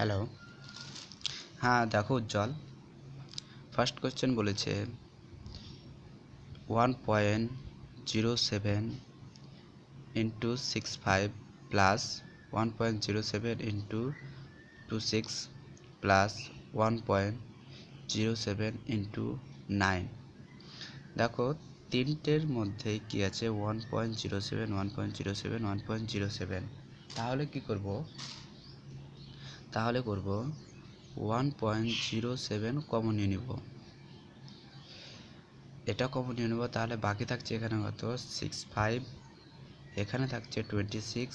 Hello. হ্যাঁ, দেখো উজ্জ্বল, first question বলেছে 1.07 into 65 plus 1.07 into 26 plus 1.07 into 9। দেখো তিনটের মধ্যে কি আছে 1.07 1.07 1.07। তাহলে কি করব? তাহলে করব 1.07 কমন নিয়ে নিব, এটা কমন নিয়ে নেব। তাহলে বাকি থাকছে এখানে কত 65, এখানে থাকছে 26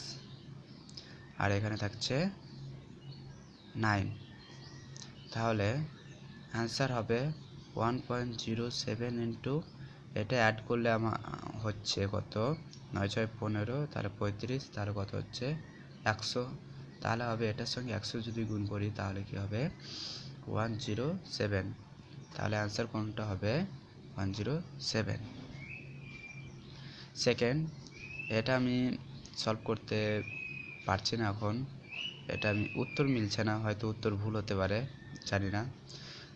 আর এখানে থাকছে 9। তাহলে অ্যান্সার হবে 1.07 ইন্টু এটা অ্যাড করলে আমার হচ্ছে কত 9 6 15, তাহলে 35, তাহলে কত হচ্ছে 100। তাহলে হবে এটার সঙ্গে 100 যদি গুণ করি তাহলে কি হবে 107। তাহলে অ্যান্সার কোনটা হবে 107। সেকেন্ড, এটা আমি সলভ করতে পারছি না এখন, এটা আমি উত্তর মিলছে না, হয়তো উত্তর ভুল হতে পারে, জানি না,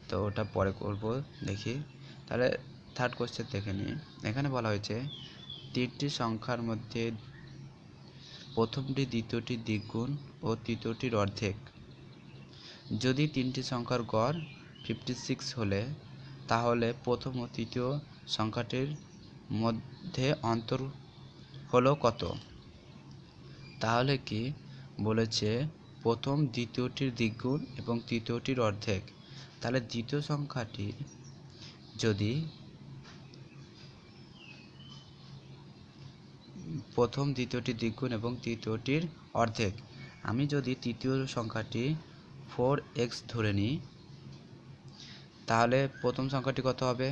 তো ওটা পরে করব দেখি। তাহলে থার্ড কোশ্চেন দেখে নিই। এখানে বলা হয়েছে তিনটি সংখ্যার মধ্যে প্রথমটি দ্বিতীয়টির দ্বিগুণ ও তৃতীয়টির অর্ধেক। যদি তিনটি সংখ্যার গড় 56 হলে তাহলে প্রথম ও তৃতীয় সংখ্যাটির মধ্যে অন্তর হলো কত? তাহলে কি বলেছে প্রথম দ্বিতীয়টির দ্বিগুণ এবং তৃতীয়টির অর্ধেক। তাহলে দ্বিতীয় সংখ্যাটি যদি প্রথম দ্বিতীয়টির দ্বিগুণ এবং তৃতীয়টির অর্ধেক, আমি যদি তৃতীয় সংখ্যাটি 4x ধরে নিই তাহলে প্রথম সংখ্যাটি কত হবে?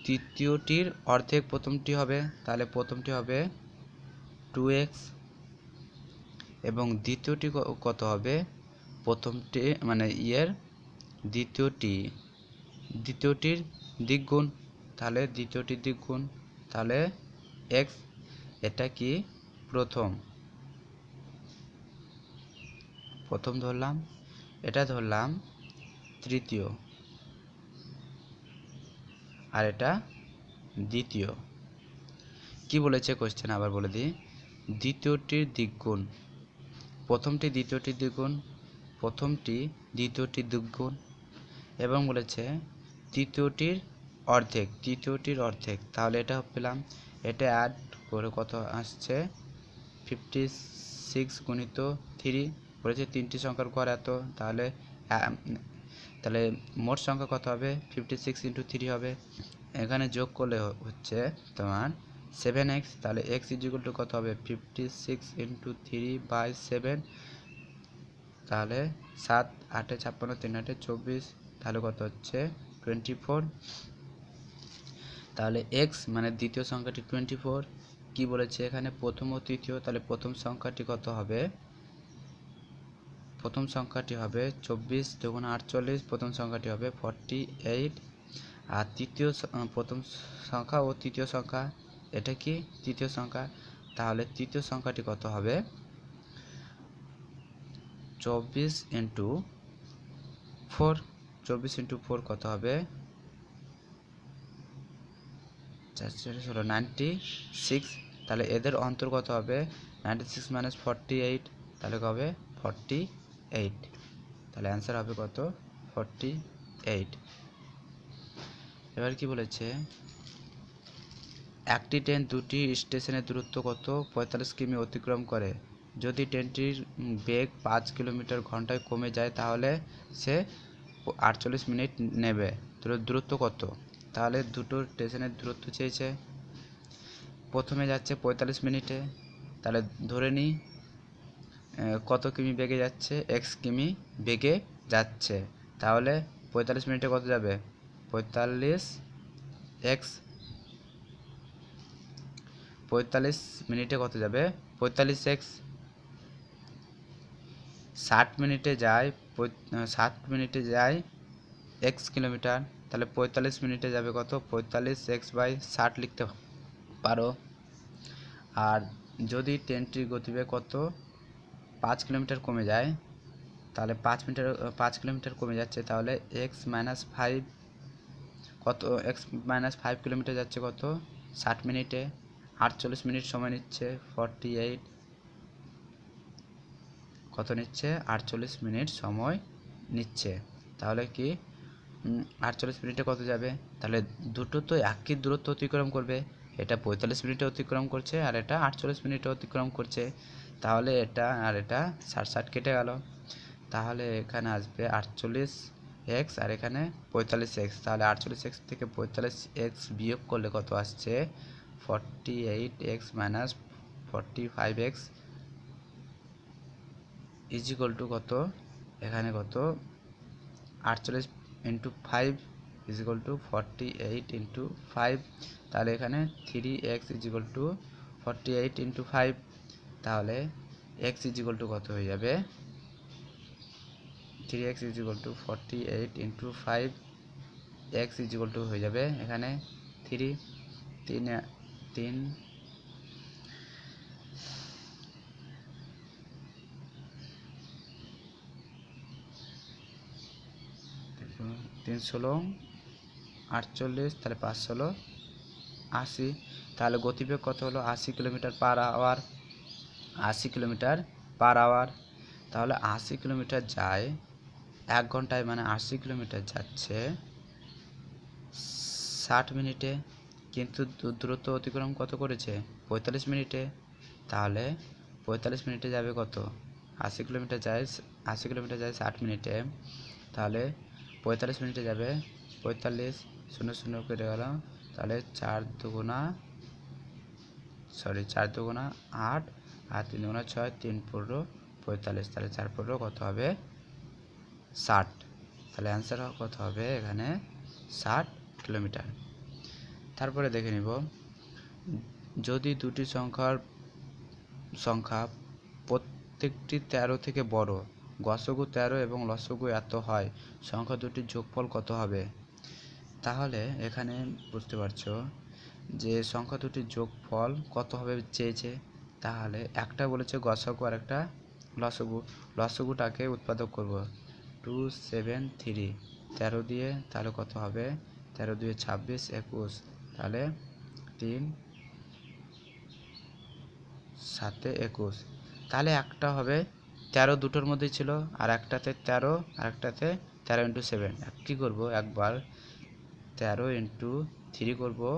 তৃতীয়টির অর্ধেক প্রথমটি হবে, তাহলে প্রথমটি হবে 2x এবং দ্বিতীয়টি কত হবে? প্রথমটি মানে দ্বিতীয়টির দ্বিগুণ, তাহলে দ্বিতীয়টির দ্বিগুণ, তাহলে x। এটা কি প্রথম ধরলাম, এটা ধরলাম তৃতীয়, আর এটা দ্বিতীয়। কি বলেছে কোশ্চেন আবার বলে দিই, দ্বিতীয়টির দ্বিগুণ, প্রথমটি দ্বিতীয়টির দ্বিগুণ, প্রথমটি দ্বিতীয়টির দ্বিগুণ, এবং বলেছে তৃতীয়টির অর্ধেক, তাহলে এটা পেলাম। এটা অ্যাড করে কত আসছে 56 গুণিত 3, বলেছে তিনটি সংখ্যার গড় এত, তাহলে মোট সংখ্যা কত হবে 56 ইন্টু 3 হবে। এখানে যোগ করলে হচ্ছে তোমার 7x, তাহলে x ইকুয়াল টু কত হবে 56 ইন্টু 3/7, তাহলে 7 8 56 3 8 24, তাহলে কত হচ্ছে 24। তাহলে x মানে দ্বিতীয় সংখ্যাটি 24। কি বলেছে এখানে প্রথম ও তৃতীয়, তাহলে প্রথম সংখ্যাটি কত হবে? প্রথম সংখ্যাটি হবে 24 দুগুণ 48, প্রথম সংখ্যাটি হবে 48। আর প্রথম সংখ্যা ও তৃতীয় সংখ্যা, এটা কি তৃতীয় সংখ্যা, তাহলে তৃতীয় সংখ্যাটি কত হবে 24 ইন্টু 4, 24 ইন্টু 4 কত হবে 96। তাহলে এদের অন্তর কত হবে 96 মাইনাস 48, তাহলে হবে 48। তাহলে অ্যান্সার হবে কত 48। এবার কি বলেছে একটি ট্রেন দুটি স্টেশনের দূরত্ব কত 45 কিমি অতিক্রম করে। যদি ট্রেনটির বেগ 5 কিলোমিটার ঘন্টায় কমে যায় তাহলে সে 48 মিনিট নেবে। দূরত্ব কত? তাহলে দুটো স্টেশনের দূরত্ব চেয়েছে। প্রথমে যাচ্ছে 45 মিনিটে, তাহলে ধরে নিই কত কিমি বেগে যাচ্ছে, এক্স কিমি বেগে যাচ্ছে। তাহলে 45 মিনিটে কত যাবে 45 মিনিটে কত যাবে 45x। 60 মিনিটে যায় x কিলোমিটার, তাহলে 45 মিনিটে যাবে কত 45x/60 লিখতে পারো। আর যদি ট্রেনটির গতিবেগ কত 5 কিলোমিটার কমে যায়, তাহলে 5 কিলোমিটার কমে যাচ্ছে, তাহলে x-5 কত, x-5 কিলোমিটার যাচ্ছে কত, 60 মিনিটে, 48 মিনিট সময় নিচ্ছে, 48 কত নিচ্ছে, 48 মিনিট সময় নিচ্ছে। তাহলে কি 48 মিনিটে কত যাবে, তাহলে দুটো তো একই দূরত্ব অতিক্রম করবে, এটা 45 মিনিটে অতিক্রম করছে আর এটা 48 মিনিটে অতিক্রম করছে, তাহলে এটা আর এটা 60 কেটে গেল, তাহলে এখানে আসবে 48x আর এখানে 45x, তাহলে 48x থেকে 45x বিয়োগ করলে কত আসছে, 48x minus 45x is equal to কত, এখানে কত 48 into 5 is equal two 48 into 5, তাহলে এখানে 3x is equal two 48 into 5, তাহলে x ইজ ইকুয়াল টু কত হয়ে যাবে, 3x is equal two 48 into 5, x is equal two হয়ে যাবে এখানে 3 16 48, তাহলে 5 16 80, তাহলে গতিবেগ কত হলো 80 kilometre per hour, 80 kilometre per hour, তাহলে 80 কিলোমিটার যায় 1 ঘন্টায়, মানে 80 কিলোমিটার যাচ্ছে 60 মিনিটে, কিন্তু দূরত্ব অতিক্রম কত করেছে 45 মিনিটে, তাহলে 45 মিনিটে যাবে কত, 80 কিলোমিটার যায় 60 মিনিটে, তাহলে 45 মিনিটে যাবে 45, 0 0 কেটে গেল, তাহলে 4 দুগুণা 8 আর 3 দুগুণা 6, 3 15 45, তাহলে 4 15 কত হবে 60, তাহলে অ্যান্সার কত হবে এখানে 60 কিলোমিটার। তারপরে দেখে নিব, যদি দুটি সংখ্যা প্রত্যেকটি 13 থেকে বড়, গসগু 13 এবং লসগু এত হয়, সংখ্যা দুটির যোগফল কত হবে, তাহলে এখানে বুঝতে পারছো যে সংখ্যা দুটির যোগফল কত হবে চেয়েছে, তাহলে একটা বলেছে গসগু আর একটা লসগু, লসগুটাকে উৎপাদক করব, 2 7 3 13 দিয়ে, তাহলে কত হবে 13 2 26 21, তাহলে 3 7 21, তাহলে একটা হবে 13 দুটোর মধ্যেই ছিল, আর একটাতে 13 আর একটাতে 13 ইন্টু 7, কী করবো একবার 13 ইন্টু 3 করবো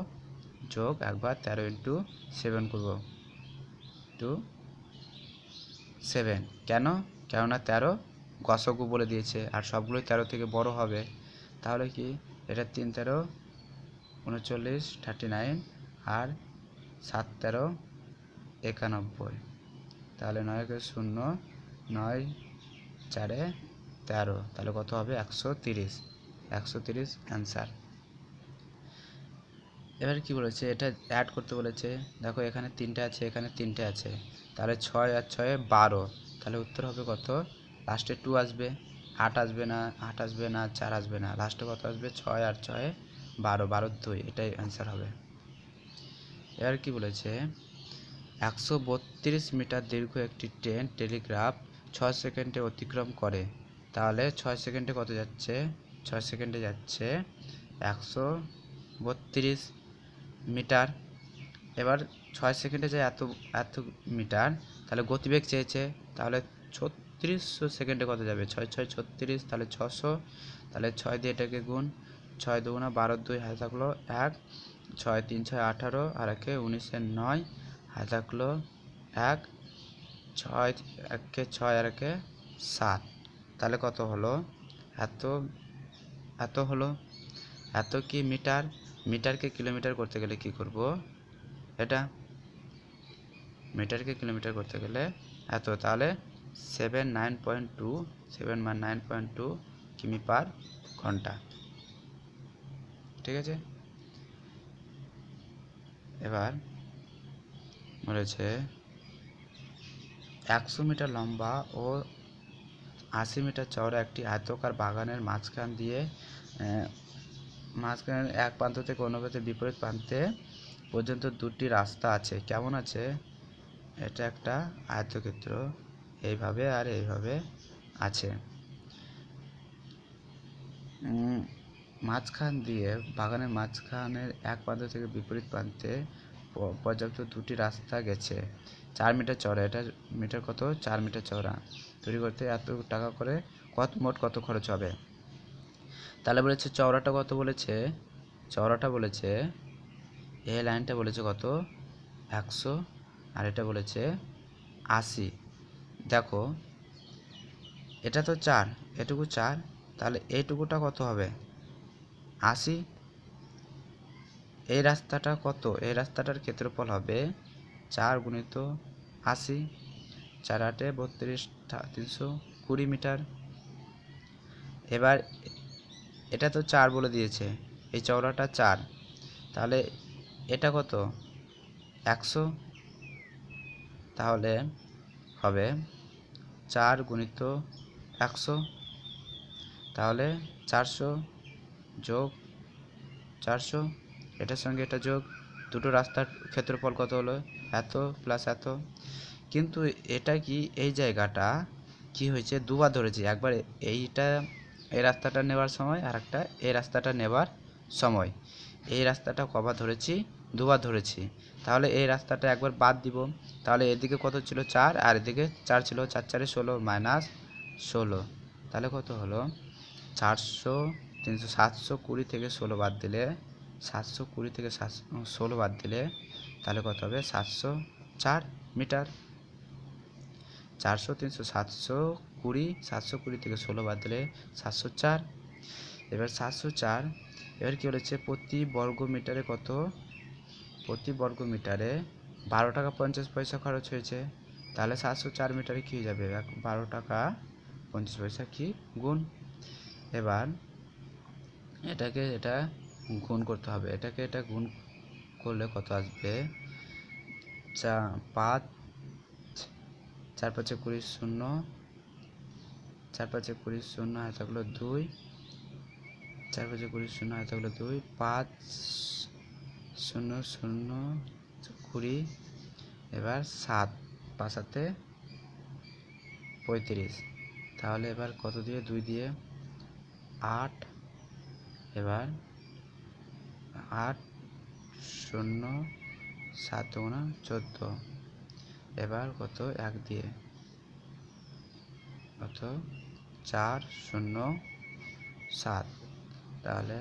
যোগ একবার 13 ইন্টু 7 করবো, 2 7, কেননা 13 গসগু বলে দিয়েছে আর সবগুলোই 13 থেকে বড় হবে, তাহলে কি এটা 3 13 39 39 আর 7 13 91, তাহলে 9 0 9 4 13, তাহলে কত হবে 130, 130 অ্যান্সার। এবার কি বলেছে, এটা অ্যাড করতে বলেছে, দেখো এখানে 3টে আছে এখানে 3টে আছে, তাহলে 6 আর 6 12, তাহলে উত্তর হবে কত, লাস্টে 2 আসবে, 8 আসবে না, 4 আসবে না, লাস্টে কত আসবে 6 আর 6 12, 12 2, এটাই অ্যান্সার হবে। এবার কি বলেছে, 132 মিটার দীর্ঘ একটি ট্রেন টেলিগ্রাফ 6 সেকেন্ডে অতিক্রম করে, তাহলে 6 সেকেন্ডে কত যাচ্ছে, 6 সেকেন্ডে যাচ্ছে 132 মিটার, এবার 6 সেকেন্ডে যায় এত মিটার, তাহলে গতিবেগ চেয়েছে, তাহলে 3600 সেকেন্ডে কত যাবে, 6 6 36, তাহলে 600, তাহলে 6 দিয়ে এটাকে গুণ, 6 দুগুণা 12 2 হাতে থাকলো 1, 6 3 6 18 আর একে 19 9 হাতে থাকলো 1, 6 একে 6 আর একে 7, তাহলে কত হলো, এত হলো, এত কি মিটার, মিটারকে কিলোমিটার করতে গেলে কি করব, এটা মিটারকে কিলোমিটার করতে গেলে এত, তাহলে 7 9.2 কিমি পার ঘন্টা, ঠিক আছে। এবার বলেছে 100 মিটার লম্বা ও 80 মিটার চওড়া একটি আয়তাকার বাগানের মাঝখানের এক প্রান্ত থেকে অন্য প্রান্তের বিপরীত প্রান্তে পর্যন্ত দুটি রাস্তা আছে, কেমন আছে, এটা একটা আয়তক্ষেত্র, এইভাবে আর এইভাবে আছে। মাঝখান দিয়ে বাগানের মাঝখানের এক প্রান্ত থেকে বিপরীত প্রান্তে পর্যাপ্ত দুটি রাস্তা গেছে। 4 মিটার চওড়া। এটা মিটার কত? 4 মিটার চওড়া। তৈরি করতে এত টাকা করে মোট কত খরচ হবে? তাহলে বলেছে চওড়াটা কত বলেছে? চওড়াটা বলেছে এই লাইনটা বলেছে কত? 100 আর এটা বলেছে 80। দেখো এটা তো 4, এটুকু 4, তাহলে এইটুকুটা কত হবে? 80। এই রাস্তাটা কত? এই রাস্তাটার ক্ষেত্রফল হবে 4 গুণিত 80, 4 8 32, 320 মিটার। এবার এটা তো 4 বলে দিয়েছে, এই চওড়াটা 4, তাহলে এটা কত? 100। তাহলে হবে 4 গুণিত 100, তাহলে 400 যোগ 400, এটার সঙ্গে এটা যোগ, দুটো রাস্তার ক্ষেত্রফল কত হলো? এত প্লাস এত। কিন্তু এটা কি এই জায়গাটা কি হয়েছে? দুবার ধরেছি, একবার এই রাস্তাটা নেওয়ার সময় আর একটা এই রাস্তাটা নেওয়ার সময়। এই রাস্তাটা কবার ধরেছি? দুবার ধরেছি। তাহলে এই রাস্তাটা একবার বাদ দিব, তাহলে এদিকে কত ছিল? 4 আর এদিকে 4 ছিল, 4 4 16 মাইনাস 16, তাহলে কত হলো? 400 720 থেকে 16 বাদ দিলে 720 থেকে 16 বাদ দিলে তাহলে কত হবে? 704 মিটার। 400 300 720, 720 থেকে 16 বাদ দিলে 704। এবার 704, এবার কি বলেছে? প্রতি বর্গ মিটারে কত? প্রতি বর্গ মিটারে 12 টাকা 50 পয়সা খরচ হয়েছে। তাহলে 704 মিটারে কী হয়ে যাবে? 12 টাকা 50 পয়সা কি গুণ। এবার এটাকে এটা গুণ করতে হবে, এটাকে এটা গুণ করলে কত আসবে? 5 4 5 20 0, 4 5 20 0 আর থাকলো 2, 4 5 20 0 আর থাকলো 2, 5 0 0 20, এবার 7 5 7 35, তাহলে এবার কত দিয়ে? 2 দিয়ে 8, এবার 8 0 7 গুণা 14, এবার কত? 1 দিয়ে কত? 4 0 7, তাহলে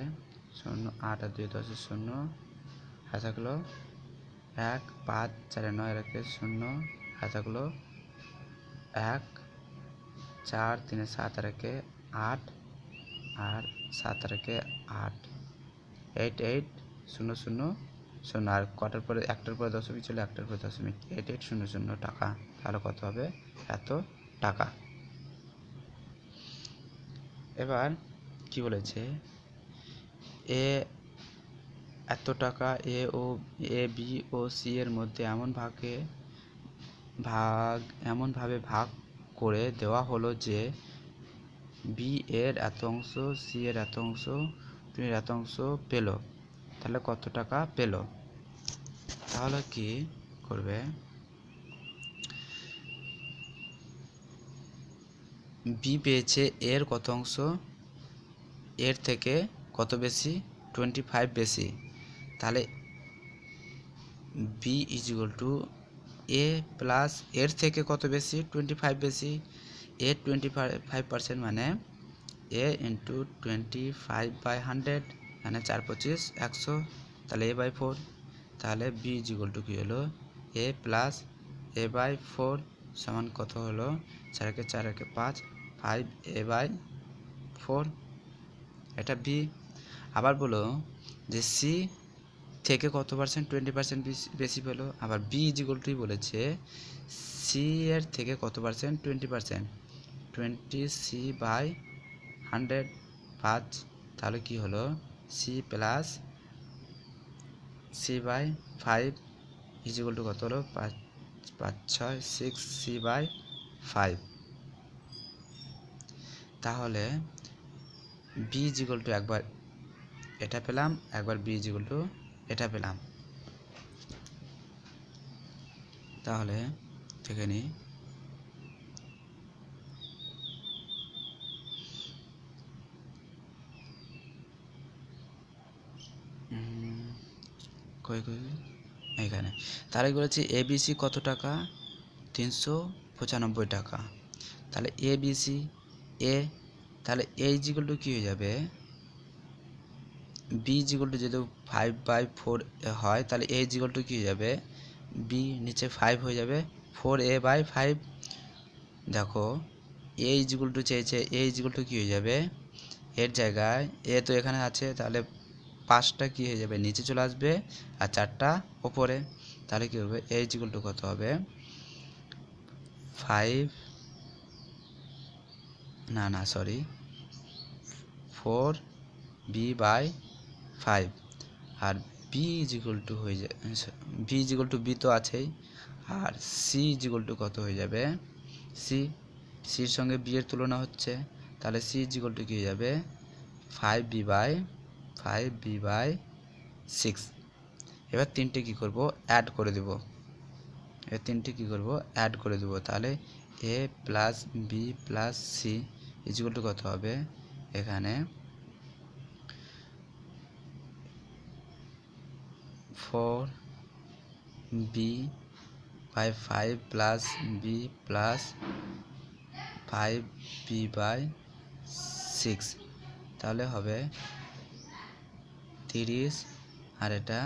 0 8 আর 2 10 0, আর থাকলো 1 5 4 9 রেখে 0, আর থাকলো 1 4 3 7 রেখে 8 আর 7 রেখে 8, 8 8 0 0 0, আর কটার পরে? একটার পরে দশমিক ছিল, একটার পরে দশমিক, 8 8 0 0 টাকা। তাহলে কত হবে? এত টাকা। এবার কি বলেছে? এত টাকা এ বি ও সি এর মধ্যে এমনভাবে ভাগ করে দেওয়া হলো যে বি এর এত অংশ, সি এর এত অংশ, ডি এর এত অংশ পেল। তাহলে কত টাকা পেল? তাহলে কি করবে? বি পেয়েছে এর কত অংশ? এর থেকে কত বেশি? 25 বেশি। তাহলে B is equal to A plus এর থেকে কত বেশি? 25 বেশি। এ 25% মানে এ ইন্টু 25/100 মানে 4 25 100, তাহলে a/4। তাহলে বি ইজ ইকুয়াল টু কী হলো? এ প্লাস a/4 সমান কত হলো? 4 × 4 = 5, 5 a/4, এটা বি। আবার বলো যে সি থেকে কত পার্সেন্ট? 20% বেশি পেলো। আবার বি ইজ ইকুয়াল টু বলেছে সি এর থেকে কত পার্সেন্ট? 20%, 20c/100 5, তাহলে কি হলো? C plus c/5 is equal to কত হলো? 5 5 6 6c/5। তাহলে বি ইজ ইকুয়াল টু একবার এটা পেলাম, একবার বি ইজ ইকুয়াল টু এটা পেলাম। তাহলে দেখে নিই, কই কই এখানে। তাহলে বলেছি এবিসি কত টাকা, 395 টাকা। তাহলে এবিসি এ, তাহলে এ ইজিক্যাল টু কী হয়ে যাবে, বি ইজিক্যাল টু যেহেতু 5/4 হয়, তাহলে এ ইজিক্যাল টু কী হয়ে যাবে, বি নিচে 5 হয়ে যাবে, 4a/5। দেখো এ ইজিক্যাল টু চেয়েছে, এ ইজিক্যাল টু কী হয়ে যাবে, এর জায়গায় এ তো এখানে আছে, তাহলে 5টা কী হয়ে যাবে, নিচে চলে আসবে, আর 4টা ওপরে। তাহলে কী হবে, এ ইজিক্যাল টু কত হবে, 5 না সরি 4b/5। আর বি ইজিক্যাল টু হয়ে যায়, বি ইজিক্যাল টু বি তো আছেই, আর সি ইজিক্যাল টু কত হয়ে যাবে, সির সঙ্গে বি এর তুলনা হচ্ছে, তাহলে সি ইজিক্যাল টু কী হয়ে যাবে, 5b/6। এবার তিনটে কী করব, অ্যাড করে দেব, এবার তিনটে কী করব, অ্যাড করে দেব। তাহলে A plus B plus C equal to কত হবে, এখানে 4b/5 plus B plus 5b/6। তাহলে হবে 30, আর এটা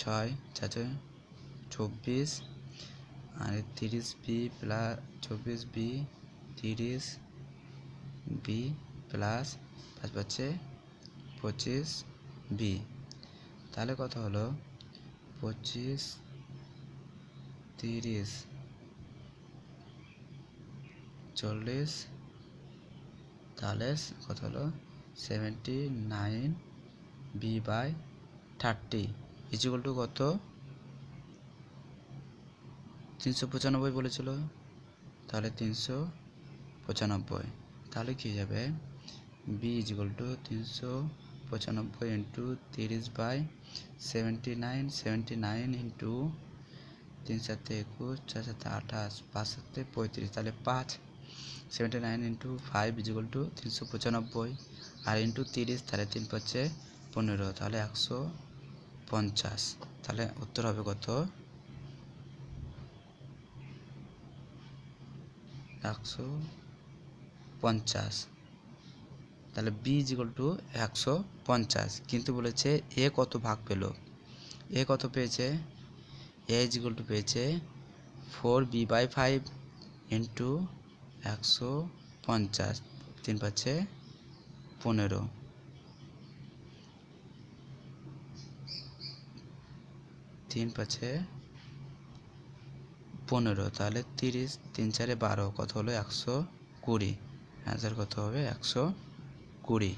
6 4 24, আর 30b plus 24b 30b plus 5 পাচ্ছে 25b। তাহলে কত হলো, 25 30 40, তাহলে কত হলো 79b/30 ইকুয়াল টু কত, 395 বলেছিল, তাহলে 395। তাহলে কী হয়ে যাবে, B equal to 395 into 30/79, 79 into 3 7 21, 4 7 28, 5 7 35, তাহলে 5, 79 ইন্টু 5 ইকুয়াল টু 395, আর ইন্টু 30, তাহলে 3 পাচ্ছে 15, তাহলে 150। তাহলে উত্তর হবে কত, 150। তাহলে বি ইকুয়াল টু 150, কিন্তু বলেছে এ কত ভাগ পেল, এ কত পেয়েছে, এ ইকুয়াল টু পেয়েছে 4b/5 ইন্টু 150, 3 পাচ্ছে 15, 3 পাচ্ছে 15, তাহলে 30 3 4 12 কত হলো 120, অ্যান্সার কত হবে 120।